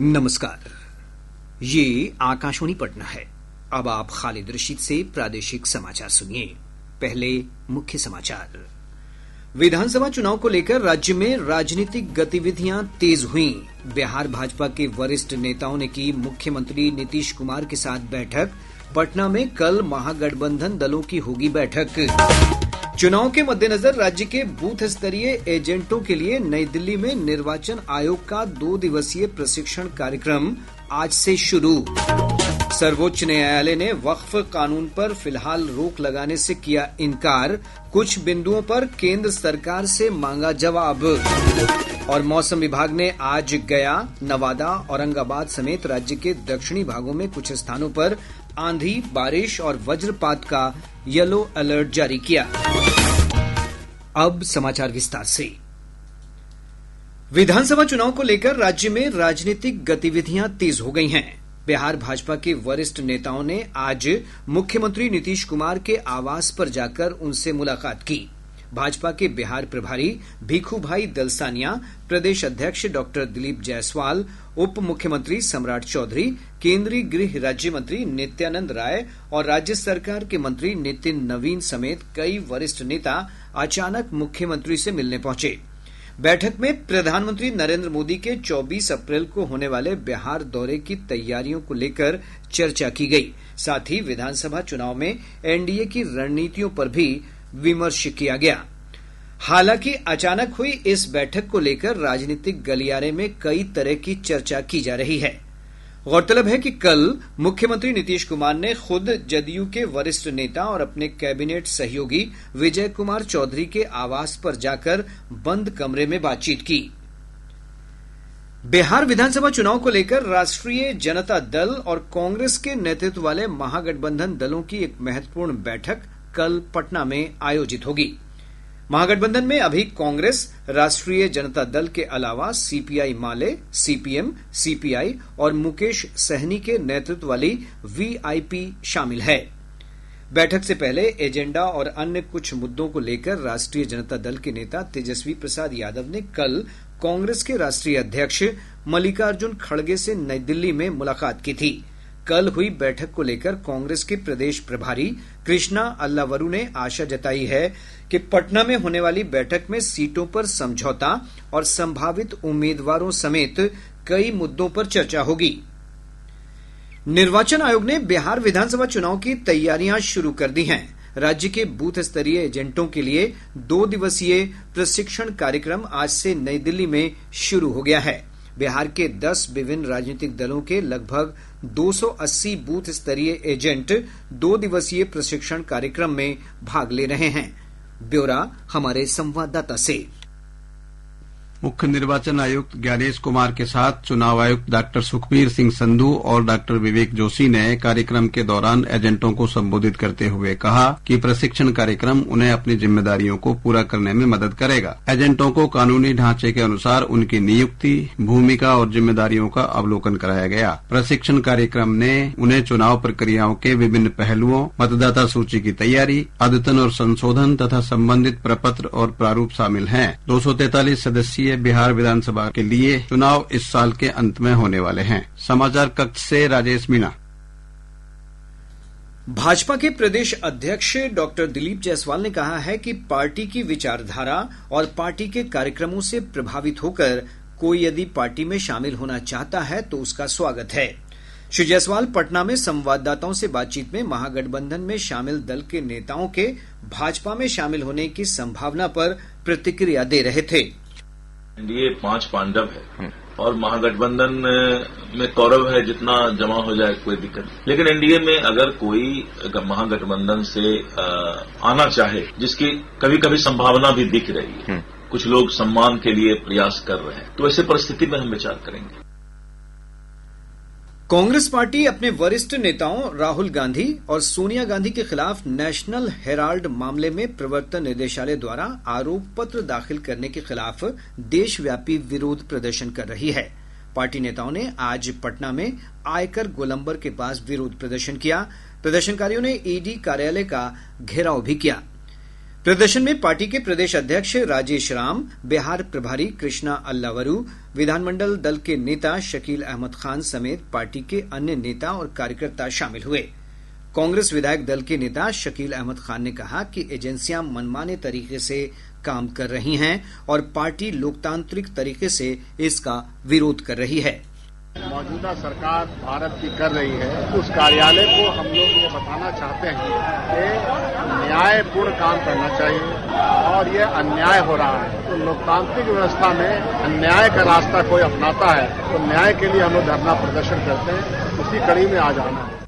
नमस्कार, ये आकाशवाणी पटना है। अब आप खालिद रशीद से प्रादेशिक समाचार सुनिए। पहले मुख्य समाचार। विधानसभा चुनाव को लेकर राज्य में राजनीतिक गतिविधियां तेज हुई। बिहार भाजपा के वरिष्ठ नेताओं ने की मुख्यमंत्री नीतीश कुमार के साथ बैठक। पटना में कल महागठबंधन दलों की होगी बैठक। चुनाव के मद्देनजर राज्य के बूथ स्तरीय एजेंटों के लिए नई दिल्ली में निर्वाचन आयोग का 2 दिवसीय प्रशिक्षण कार्यक्रम आज से शुरू। सर्वोच्च न्यायालय ने वक्फ कानून पर फिलहाल रोक लगाने से किया इनकार। कुछ बिंदुओं पर केंद्र सरकार से मांगा जवाब। और मौसम विभाग ने आज गया, नवादा, औरंगाबाद समेत राज्य के दक्षिणी भागों में कुछ स्थानों पर आंधी, बारिश और वज्रपात का येलो अलर्ट जारी किया। अब समाचार विस्तार से। विधानसभा चुनाव को लेकर राज्य में राजनीतिक गतिविधियां तेज हो गई हैं। बिहार भाजपा के वरिष्ठ नेताओं ने आज मुख्यमंत्री नीतीश कुमार के आवास पर जाकर उनसे मुलाकात की। भाजपा के बिहार प्रभारी भीखूभाई दलसानिया, प्रदेश अध्यक्ष डॉक्टर दिलीप जायसवाल, उप मुख्यमंत्री सम्राट चौधरी, केंद्रीय गृह राज्य मंत्री नित्यानंद राय और राज्य सरकार के मंत्री नितिन नवीन समेत कई वरिष्ठ नेता अचानक मुख्यमंत्री से मिलने पहुंचे। बैठक में प्रधानमंत्री नरेंद्र मोदी के 24 अप्रैल को होने वाले बिहार दौरे की तैयारियों को लेकर चर्चा की गई। साथ ही विधानसभा चुनाव में एनडीए की रणनीतियों पर भी विमर्श किया गया। हालांकि अचानक हुई इस बैठक को लेकर राजनीतिक गलियारे में कई तरह की चर्चा की जा रही है। गौरतलब है कि कल मुख्यमंत्री नीतीश कुमार ने खुद जदयू के वरिष्ठ नेता और अपने कैबिनेट सहयोगी विजय कुमार चौधरी के आवास पर जाकर बंद कमरे में बातचीत की। बिहार विधानसभा चुनाव को लेकर राष्ट्रीय जनता दल और कांग्रेस के नेतृत्व वाले महागठबंधन दलों की एक महत्वपूर्ण बैठक कल पटना में आयोजित होगी। महागठबंधन में अभी कांग्रेस, राष्ट्रीय जनता दल के अलावा सीपीआई माले, सीपीएम, सीपीआई और मुकेश सहनी के नेतृत्व वाली वीआईपी शामिल है। बैठक से पहले एजेंडा और अन्य कुछ मुद्दों को लेकर राष्ट्रीय जनता दल के नेता तेजस्वी प्रसाद यादव ने कल कांग्रेस के राष्ट्रीय अध्यक्ष मल्लिकार्जुन खड़गे से नई दिल्ली में मुलाकात की थी। कल हुई बैठक को लेकर कांग्रेस के प्रदेश प्रभारी कृष्णा अल्लावरू ने आशा जताई है कि पटना में होने वाली बैठक में सीटों पर समझौता और संभावित उम्मीदवारों समेत कई मुद्दों पर चर्चा होगी। निर्वाचन आयोग ने बिहार विधानसभा चुनाव की तैयारियां शुरू कर दी हैं। राज्य के बूथ स्तरीय एजेंटों के लिए 2 दिवसीय प्रशिक्षण कार्यक्रम आज से नई दिल्ली में शुरू हो गया है। बिहार के 10 विभिन्न राजनीतिक दलों के लगभग 280 बूथ स्तरीय एजेंट 2 दिवसीय प्रशिक्षण कार्यक्रम में भाग ले रहे हैं। ब्यौरा हमारे संवाददाता से। मुख्य निर्वाचन आयुक्त ज्ञानेश कुमार के साथ चुनाव आयुक्त डॉक्टर सुखबीर सिंह संधू और डॉक्टर विवेक जोशी ने कार्यक्रम के दौरान एजेंटों को संबोधित करते हुए कहा कि प्रशिक्षण कार्यक्रम उन्हें अपनी जिम्मेदारियों को पूरा करने में मदद करेगा। एजेंटों को कानूनी ढांचे के अनुसार उनकी नियुक्ति, भूमिका और जिम्मेदारियों का अवलोकन कराया गया। प्रशिक्षण कार्यक्रम ने उन्हें चुनाव प्रक्रियाओं के विभिन्न पहलुओं, मतदाता सूची की तैयारी, अद्यतन और संशोधन तथा संबंधित प्रपत्र और प्रारूप शामिल हैं। 243 सदस्यीय बिहार विधानसभा के लिए चुनाव इस साल के अंत में होने वाले हैं। समाचार कक्ष से राजेश मीणा। भाजपा के प्रदेश अध्यक्ष डॉक्टर दिलीप जायसवाल ने कहा है कि पार्टी की विचारधारा और पार्टी के कार्यक्रमों से प्रभावित होकर कोई यदि पार्टी में शामिल होना चाहता है तो उसका स्वागत है। श्री जायसवाल पटना में संवाददाताओं से बातचीत में महागठबंधन में शामिल दल के नेताओं के भाजपा में शामिल होने की संभावना पर प्रतिक्रिया दे रहे थे। एनडीए 5 पांडव है और महागठबंधन में कौरव है, जितना जमा हो जाए कोई दिक्कत नहीं। लेकिन एनडीए में अगर कोई महागठबंधन से आना चाहे, जिसकी कभी कभी संभावना भी दिख रही है, कुछ लोग सम्मान के लिए प्रयास कर रहे हैं, तो ऐसे परिस्थिति में हम विचार करेंगे। कांग्रेस पार्टी अपने वरिष्ठ नेताओं राहुल गांधी और सोनिया गांधी के खिलाफ नेशनल हेराल्ड मामले में प्रवर्तन निदेशालय द्वारा आरोप पत्र दाखिल करने के खिलाफ देशव्यापी विरोध प्रदर्शन कर रही है। पार्टी नेताओं ने आज पटना में आयकर गोलंबर के पास विरोध प्रदर्शन किया। प्रदर्शनकारियों ने ईडी कार्यालय का घेराव भी किया। प्रदर्शन में पार्टी के प्रदेश अध्यक्ष राजेश राम, बिहार प्रभारी कृष्णा अल्लावरू, विधानमंडल दल के नेता शकील अहमद खान समेत पार्टी के अन्य नेता और कार्यकर्ता शामिल हुए। कांग्रेस विधायक दल के नेता शकील अहमद खान ने कहा कि एजेंसियां मनमाने तरीके से काम कर रही हैं और पार्टी लोकतांत्रिक तरीके से इसका विरोध कर रही है। मौजूदा सरकार भारत की कर रही है, उस कार्यालय को हम लोग ये बताना चाहते हैं कि न्यायपूर्ण काम करना चाहिए और ये अन्याय हो रहा है। तो लोकतांत्रिक व्यवस्था में अन्याय का रास्ता कोई अपनाता है तो न्याय के लिए हम लोग धरना प्रदर्शन करते हैं, उसी कड़ी में आज आना है।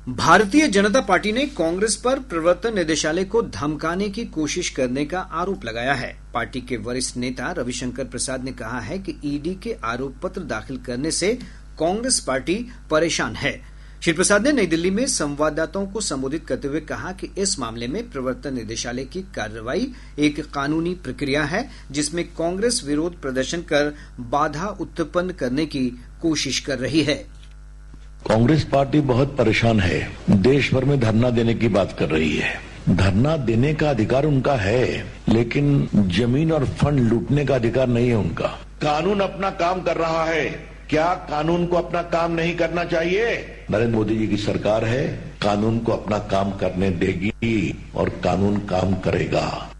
भारतीय जनता पार्टी ने कांग्रेस पर प्रवर्तन निदेशालय को धमकाने की कोशिश करने का आरोप लगाया है। पार्टी के वरिष्ठ नेता रविशंकर प्रसाद ने कहा है कि ईडी के आरोप पत्र दाखिल करने से कांग्रेस पार्टी परेशान है। श्री प्रसाद ने नई दिल्ली में संवाददाताओं को संबोधित करते हुए कहा कि इस मामले में प्रवर्तन निदेशालय की कार्रवाई एक कानूनी प्रक्रिया है, जिसमें कांग्रेस विरोध प्रदर्शन कर बाधा उत्पन्न करने की कोशिश कर रही है। कांग्रेस पार्टी बहुत परेशान है, देश भर में धरना देने की बात कर रही है। धरना देने का अधिकार उनका है, लेकिन जमीन और फंड लूटने का अधिकार नहीं है उनका। कानून अपना काम कर रहा है, क्या कानून को अपना काम नहीं करना चाहिए? नरेंद्र मोदी जी की सरकार है, कानून को अपना काम करने देगी और कानून काम करेगा।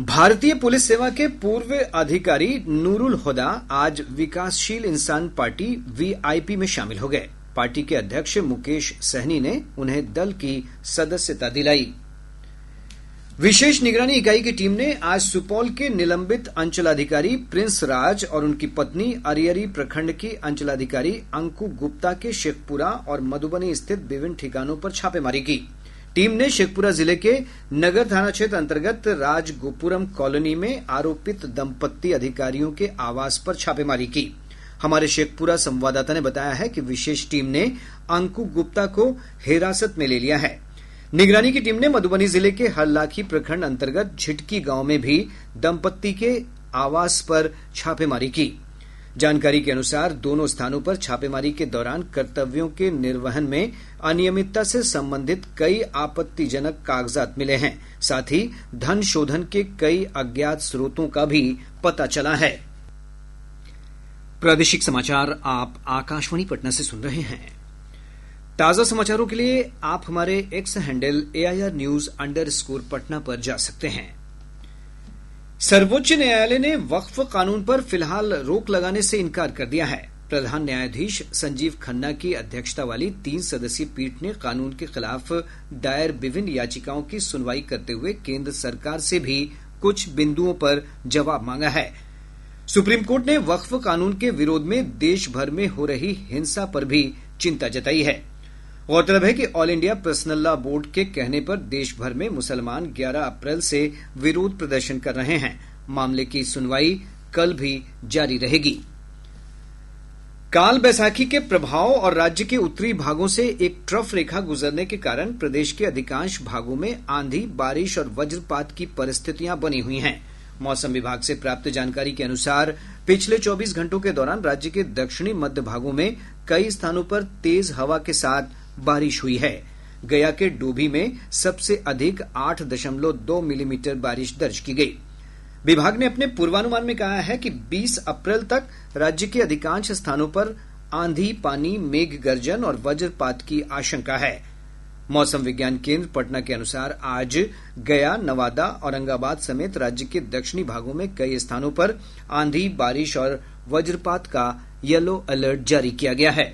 भारतीय पुलिस सेवा के पूर्व अधिकारी नूरुल हुदा आज विकासशील इंसान पार्टी वीआईपी में शामिल हो गए। पार्टी के अध्यक्ष मुकेश सहनी ने उन्हें दल की सदस्यता दिलाई। विशेष निगरानी इकाई की टीम ने आज सुपौल के निलंबित अंचलाधिकारी प्रिंस राज और उनकी पत्नी अरियरी प्रखंड की अंचलाधिकारी अंकु गुप्ता के शेखपुरा और मधुबनी स्थित विभिन्न ठिकानों पर छापेमारी की। टीम ने शेखपुरा जिले के नगर थाना क्षेत्र अंतर्गत राजगोपुरम कॉलोनी में आरोपित दंपत्ति अधिकारियों के आवास पर छापेमारी की। हमारे शेखपुरा संवाददाता ने बताया है कि विशेष टीम ने अंकु गुप्ता को हिरासत में ले लिया है। निगरानी की टीम ने मधुबनी जिले के हरलाखी प्रखंड अंतर्गत झिटकी गांव में भी दंपत्ति के आवास पर छापेमारी की। जानकारी के अनुसार दोनों स्थानों पर छापेमारी के दौरान कर्तव्यों के निर्वहन में अनियमितता से संबंधित कई आपत्तिजनक कागजात मिले हैं। साथ ही धन शोधन के कई अज्ञात स्रोतों का भी पता चला है। प्रादेशिक समाचार आप आकाशवाणी पटना से सुन रहे हैं। ताजा समाचारों के लिए आप हमारे एक्स हैंडल AIRnews_पटना पर जा सकते हैं। सर्वोच्च न्यायालय ने वक्फ कानून पर फिलहाल रोक लगाने से इनकार कर दिया है। प्रधान न्यायाधीश संजीव खन्ना की अध्यक्षता वाली 3 सदस्यीय पीठ ने कानून के खिलाफ दायर विभिन्न याचिकाओं की सुनवाई करते हुए केंद्र सरकार से भी कुछ बिंदुओं पर जवाब मांगा है। सुप्रीम कोर्ट ने वक्फ कानून के विरोध में देश भर में हो रही हिंसा पर भी चिंता जताई है। गौरतलब है कि all India personal law board के कहने पर देश भर में मुसलमान 11 अप्रैल से विरोध प्रदर्शन कर रहे हैं। मामले की सुनवाई कल भी जारी रहेगी। काल बैसाखी के प्रभाव और राज्य के उत्तरी भागों से एक ट्रफ रेखा गुजरने के कारण प्रदेश के अधिकांश भागों में आंधी, बारिश और वज्रपात की परिस्थितियां बनी हुई हैं। मौसम विभाग से प्राप्त जानकारी के अनुसार पिछले 24 घंटों के दौरान राज्य के दक्षिणी मध्य भागों में कई स्थानों पर तेज हवा के साथ बारिश हुई है। गया के डोभी में सबसे अधिक 8.2 मिलीमीटर बारिश दर्ज की गई। विभाग ने अपने पूर्वानुमान में कहा है कि 20 अप्रैल तक राज्य के अधिकांश स्थानों पर आंधी, पानी, मेघ गर्जन और वज्रपात की आशंका है। मौसम विज्ञान केंद्र पटना के अनुसार आज गया, नवादा, औरंगाबाद समेत राज्य के दक्षिणी भागों में कई स्थानों पर आंधी, बारिश और वज्रपात का येलो अलर्ट जारी किया गया है।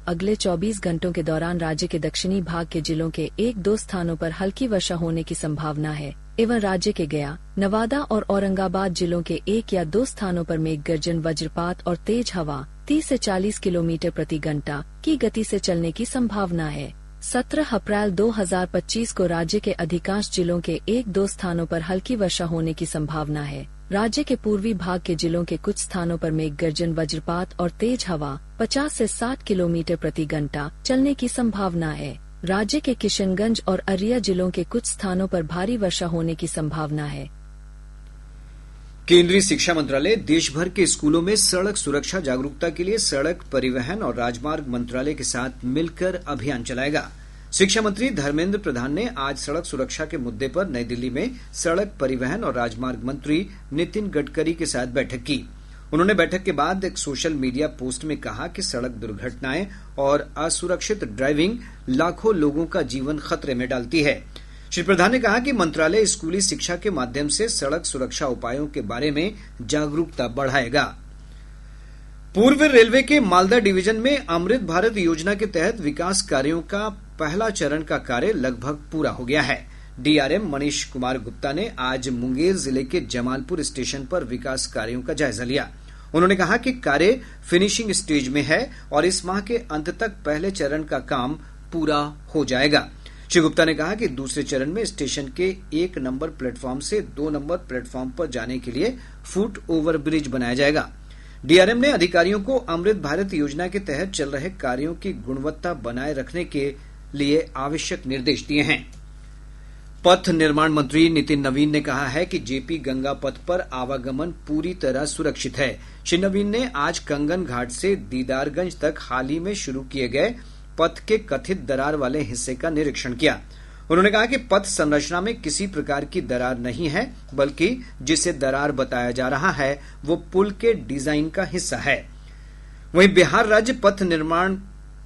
अगले 24 घंटों के दौरान राज्य के दक्षिणी भाग के जिलों के 1-2 स्थानों पर हल्की वर्षा होने की संभावना है एवं राज्य के गया, नवादा और औरंगाबाद जिलों के 1 या 2 स्थानों पर मेघ गर्जन, वज्रपात और तेज हवा 30 से 40 किलोमीटर प्रति घंटा की गति से चलने की संभावना है। 17 अप्रैल 2025 को राज्य के अधिकांश जिलों के 1-2 स्थानों पर हल्की वर्षा होने की संभावना है। राज्य के पूर्वी भाग के जिलों के कुछ स्थानों पर मेघ गर्जन, वज्रपात और तेज हवा 50 से 60 किलोमीटर प्रति घंटा चलने की संभावना है। राज्य के किशनगंज और अरिया जिलों के कुछ स्थानों पर भारी वर्षा होने की संभावना है। केंद्रीय शिक्षा मंत्रालय देश भर के स्कूलों में सड़क सुरक्षा जागरूकता के लिए सड़क परिवहन और राजमार्ग मंत्रालय के साथ मिलकर अभियान चलाएगा। शिक्षा मंत्री धर्मेंद्र प्रधान ने आज सड़क सुरक्षा के मुद्दे पर नई दिल्ली में सड़क परिवहन और राजमार्ग मंत्री नितिन गडकरी के साथ बैठक की। उन्होंने बैठक के बाद एक सोशल मीडिया पोस्ट में कहा कि सड़क दुर्घटनाएं और असुरक्षित ड्राइविंग लाखों लोगों का जीवन खतरे में डालती है। श्री प्रधान ने कहा कि मंत्रालय स्कूली शिक्षा के माध्यम से सड़क सुरक्षा उपायों के बारे में जागरूकता बढ़ाएगा। पूर्व रेलवे के मालदा डिवीजन में अमृत भारत योजना के तहत विकास कार्यों का पहला चरण का कार्य लगभग पूरा हो गया है। डीआरएम मनीष कुमार गुप्ता ने आज मुंगेर जिले के जमालपुर स्टेशन पर विकास कार्यों का जायजा लिया। उन्होंने कहा कि कार्य फिनिशिंग स्टेज में है और इस माह के अंत तक पहले चरण का काम पूरा हो जाएगा। श्री गुप्ता ने कहा कि दूसरे चरण में स्टेशन के 1 नंबर प्लेटफॉर्म से 2 नंबर प्लेटफॉर्म पर जाने के लिए फुट ओवर ब्रिज बनाया जाएगा। डीआरएम ने अधिकारियों को अमृत भारत योजना के तहत चल रहे कार्यों की गुणवत्ता बनाए रखने के लिए आवश्यक निर्देश दिए हैं। पथ निर्माण मंत्री नितिन नवीन ने कहा है कि जेपी गंगा पथ पर आवागमन पूरी तरह सुरक्षित है। श्री नवीन ने आज कंगन घाट से दीदारगंज तक हाल ही में शुरू किए गए पथ के कथित दरार वाले हिस्से का निरीक्षण किया। उन्होंने कहा कि पथ संरचना में किसी प्रकार की दरार नहीं है, बल्कि जिसे दरार बताया जा रहा है वो पुल के डिजाइन का हिस्सा है। वहीं बिहार राज्य पथ निर्माण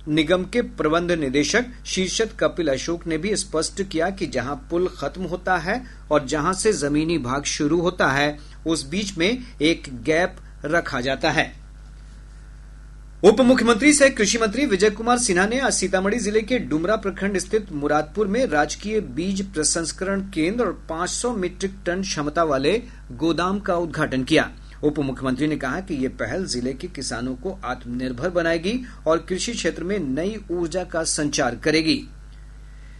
निगम के प्रबंध निदेशक शीर्षत कपिल अशोक ने भी स्पष्ट किया कि जहां पुल खत्म होता है और जहां से जमीनी भाग शुरू होता है उस बीच में एक गैप रखा जाता है। उप मुख्यमंत्री सह कृषि मंत्री विजय कुमार सिन्हा ने आज सीतामढ़ी जिले के डुमरा प्रखंड स्थित मुरादपुर में राजकीय बीज प्रसंस्करण केंद्र और 500 मीट्रिक टन क्षमता वाले गोदाम का उद्घाटन किया। उप मुख्यमंत्री ने कहा कि ये पहल जिले के किसानों को आत्मनिर्भर बनाएगी और कृषि क्षेत्र में नई ऊर्जा का संचार करेगी।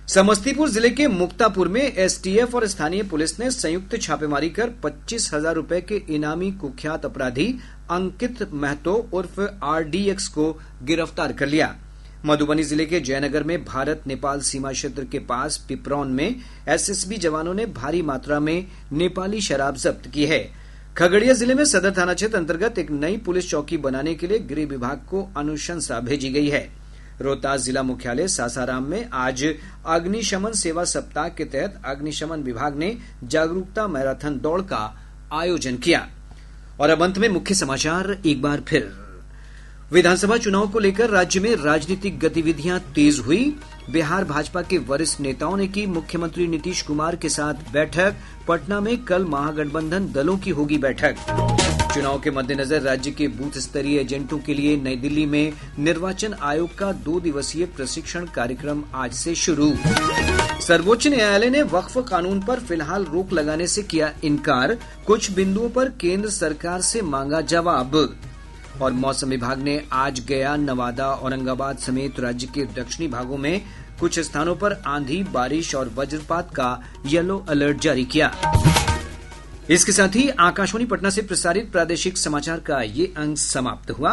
समस्तीपुर जिले के मुक्तापुर में एसटीएफ और स्थानीय पुलिस ने संयुक्त छापेमारी कर 25,000 रुपए के इनामी कुख्यात अपराधी अंकित महतो उर्फ आरडीएक्स को गिरफ्तार कर लिया। मधुबनी जिले के जयनगर में भारत नेपाल सीमा क्षेत्र के पास पिपरौन में एसएसबी जवानों ने भारी मात्रा में नेपाली शराब जब्त की है। खगड़िया जिले में सदर थाना क्षेत्र अंतर्गत एक नई पुलिस चौकी बनाने के लिए गृह विभाग को अनुशंसा भेजी गई है। रोहतास जिला मुख्यालय सासाराम में आज अग्निशमन सेवा सप्ताह के तहत अग्निशमन विभाग ने जागरूकता मैराथन दौड़ का आयोजन किया। और अब अंत में मुख्य समाचार एक बार फिर। विधानसभा चुनाव को लेकर राज्य में राजनीतिक गतिविधियां तेज हुई। बिहार भाजपा के वरिष्ठ नेताओं ने की मुख्यमंत्री नीतीश कुमार के साथ बैठक। पटना में कल महागठबंधन दलों की होगी बैठक। चुनाव के मद्देनजर राज्य के बूथ स्तरीय एजेंटों के लिए नई दिल्ली में निर्वाचन आयोग का 2 दिवसीय प्रशिक्षण कार्यक्रम आज से शुरू। सर्वोच्च न्यायालय ने वक्फ कानून पर फिलहाल रोक लगाने से किया इनकार। कुछ बिंदुओं पर केंद्र सरकार से मांगा जवाब। और मौसम विभाग ने आज गया, नवादा, औरंगाबाद समेत राज्य के दक्षिणी भागों में कुछ स्थानों पर आंधी, बारिश और वज्रपात का येलो अलर्ट जारी किया। इसके साथ ही आकाशवाणी पटना से प्रसारित प्रादेशिक समाचार का ये अंक समाप्त हुआ।